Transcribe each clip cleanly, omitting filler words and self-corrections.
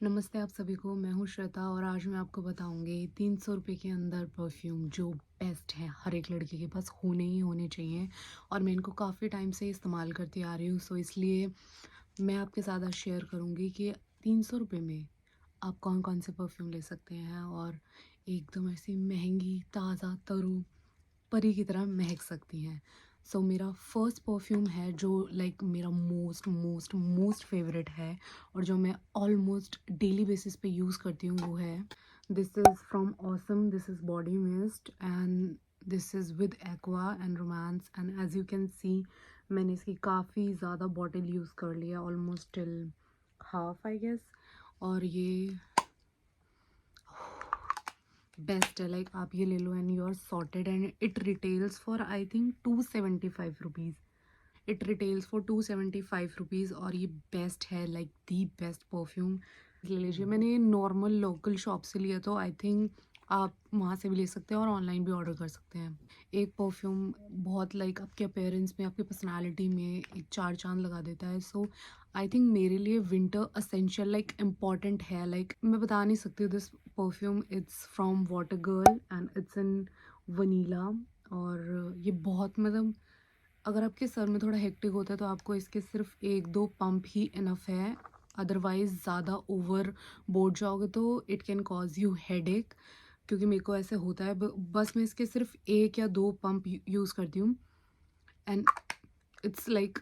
नमस्ते आप सभी को। मैं हूँ श्वेता और आज मैं आपको बताऊँगी 300 रुपये के अंदर परफ्यूम जो बेस्ट है, हर एक लड़की के पास होने ही होने चाहिए। और मैं इनको काफ़ी टाइम से इस्तेमाल करती आ रही हूँ, सो इसलिए मैं आपके साथ आज शेयर करूँगी कि 300 रुपये में आप कौन-कौन से परफ्यूम ले सकते हैं और एकदम ऐसी महँगी, ताज़ा, तरू परी की तरह महक सकती हैं। सो मेरा फर्स्ट परफ्यूम है जो लाइक मेरा मोस्ट मोस्ट मोस्ट फेवरेट है और जो मैं ऑलमोस्ट डेली बेसिस पे यूज़ करती हूँ वो है, this is from awesome, this is body mist and this is with aqua and romance. And as you can see मैंने इसकी काफ़ी ज़्यादा बॉटल यूज़ कर लिया, almost till half I guess. और ये बेस्ट है, लाइक आप ये ले लो and you are sorted. And it retails for I think 275 rupees. It retails for 275 rupees और ये बेस्ट है, लाइक दी बेस्ट परफ्यूम। ले लीजिए, मैंने नॉर्मल लोकल शॉप से लिया तो आई थिंक आप वहाँ से भी ले सकते हैं और ऑनलाइन भी ऑर्डर कर सकते हैं। एक परफ्यूम बहुत लाइक आपके अपीयरेंस में, आपकी पर्सनालिटी में एक चार चांद लगा देता है। सो आई थिंक मेरे लिए विंटर असेंशियल लाइक इम्पॉर्टेंट है। लाइक मैं बता नहीं सकती हूँ, this perfume it's from water girl and it's in vanilla. और ये बहुत मतलब अगर आपके सर में थोड़ा हेक्टिक होता है तो आपको इसके सिर्फ एक दो पंप ही इनफ है, अदरवाइज़ ज़्यादा ओवर बोर्ड जाओगे तो it can cause you headache. क्योंकि मेरे को ऐसे होता है, बस मैं इसके सिर्फ एक या दो पंप यूज़ करती हूँ and it's like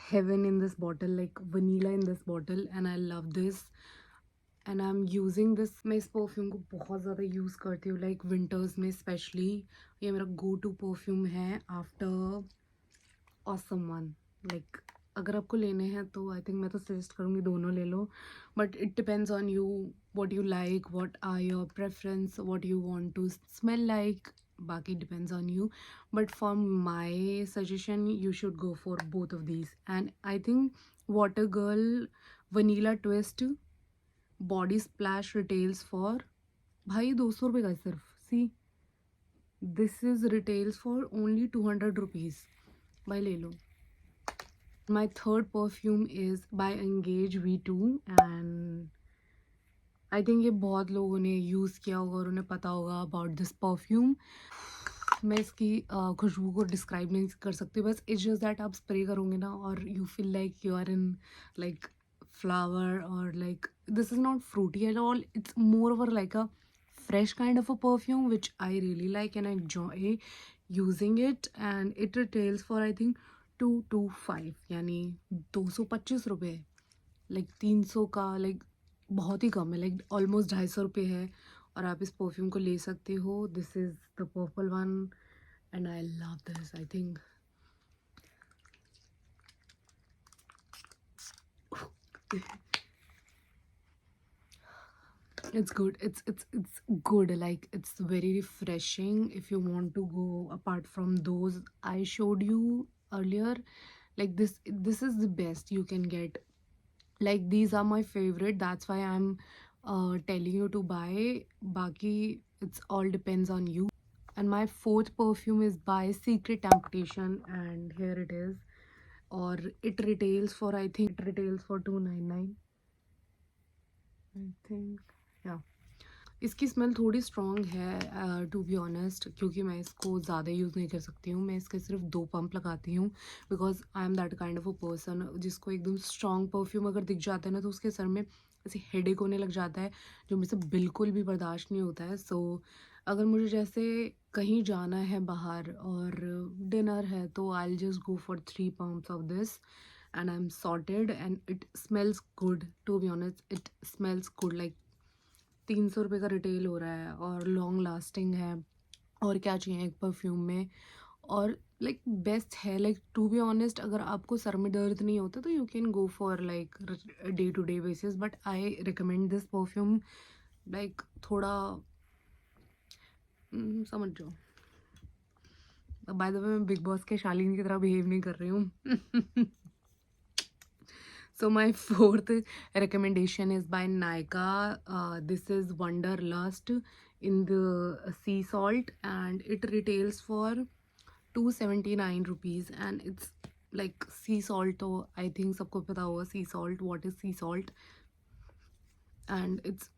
heaven in this bottle, like vanilla in this bottle, and I love this and I'm using this। मैं इस परफ्यूम को बहुत ज़्यादा यूज़ करती हूँ लाइक विंटर्स में स्पेशली। ये मेरा गो टू परफ्यूम है आफ्टर ऑसम वन। लाइक अगर आपको लेने हैं तो आई थिंक मैं तो सजेस्ट करूँगी दोनों ले लो, but it depends on you, what you like, what are your preference, what you want to smell like. बाकी depends on you, but for my suggestion you should go for both of these। And I think water girl vanilla twist body splash retails for भाई 200 रुपये का है सिर्फ। See this is retails for only 200 rupees. भाई ले लो। My third perfume is by Engage V2 and I think ये बहुत लोगों ने यूज़ किया होगा और उन्हें पता होगा अबाउट दिस परफ्यूम। मैं इसकी खुशबू को डिस्क्राइब नहीं कर सकती, बस इट्स जस्ट दैट आप स्प्रे करोगे ना और you feel like you are in like flower और like this is not fruity at all, it's more over like a fresh kind of a perfume which I really like and I enjoy using it। and it retails for I think 225 यानी 225 रुपये। Like 300 का like बहुत ही कम है, like almost 250 रुपये है और आप इस परफ्यूम को ले सकते हो। This is the purple one and I love this. I think it's good, it's good, like it's very refreshing if you want to go apart from those I showed you earlier। like this is the best you can get, like these are my favorite, that's why I'm telling you to buy। baki it's all depends on you। and my fourth perfume is by Secret Temptation and here it is, or it retails for I think it retails for 299 I think, yeah। इसकी smell थोड़ी strong है to be honest, क्योंकि मैं इसको ज़्यादा use नहीं कर सकती हूँ। मैं इसके सिर्फ 2 पंप लगाती हूँ because I am that kind of a person जिसको एकदम स्ट्रॉन्ग परफ्यूम अगर दिख जाता है ना तो उसके सर में ऐसे हेडेक होने लग जाता है, जो मुझसे बिल्कुल भी बर्दाश्त नहीं होता है। सो अगर मुझे जैसे कहीं जाना है बाहर और डिनर है तो I just go for 3 pumps of this and I am sorted and it smells good. To be honest it smells good, like 300 रुपये का रिटेल हो रहा है और लॉन्ग लास्टिंग है, और क्या चाहिए एक परफ्यूम में। और लाइक बेस्ट है, लाइक टू बी ऑनेस्ट अगर आपको सर में दर्द नहीं होता तो you can go for like day to day basis, but I recommend this perfume. Like थोड़ा समझ जाओ। बाय द वे मैं बिग बॉस के शालीन की तरह बिहेव नहीं कर रही हूँ। So my fourth recommendation is by Nykaa. This is Wanderlust in the sea salt and it retails for 279 rupees and it's like sea salt। तो I think सबको पता होगा sea salt, what is sea salt। and it's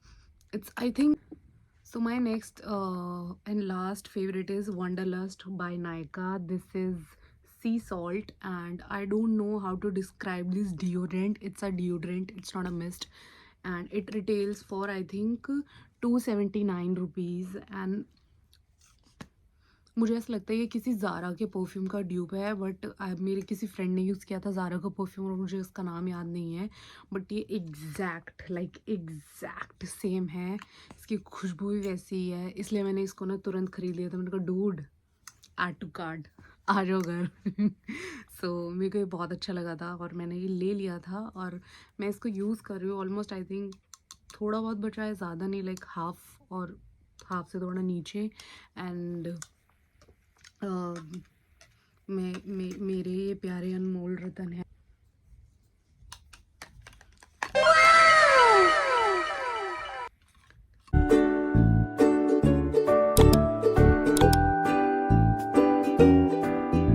I think so. My next and last favorite is Wanderlust by Nykaa. This is sea salt, and I don't know how to describe this deodorant. It's a deodorant, it's not a mist, and it retails for I think 279 rupees. And मुझे ऐसा लगता है ये किसी ज़ारा के perfume का dupe है, but मेरे किसी फ्रेंड ने यूज़ किया था ज़ारा का परफ्यूम और मुझे उसका नाम याद नहीं है, बट ये एग्जैक्ट सेम है, इसकी खुशबू भी वैसी ही है, इसलिए मैंने इसको ना तुरंत खरीद लिया था। मैंने कहा डूड, ऐड टू कार्ड, आ जाओ घर। सो मेरे को ये बहुत अच्छा लगा था और मैंने ये ले लिया था और मैं इसको यूज़ कर रही हूँ ऑलमोस्ट। आई थिंक थोड़ा बहुत बचा है, ज़्यादा नहीं, लाइक हाफ, और हाफ से थोड़ा नीचे। एंड मेरे ये प्यारे अनमोल रतन है।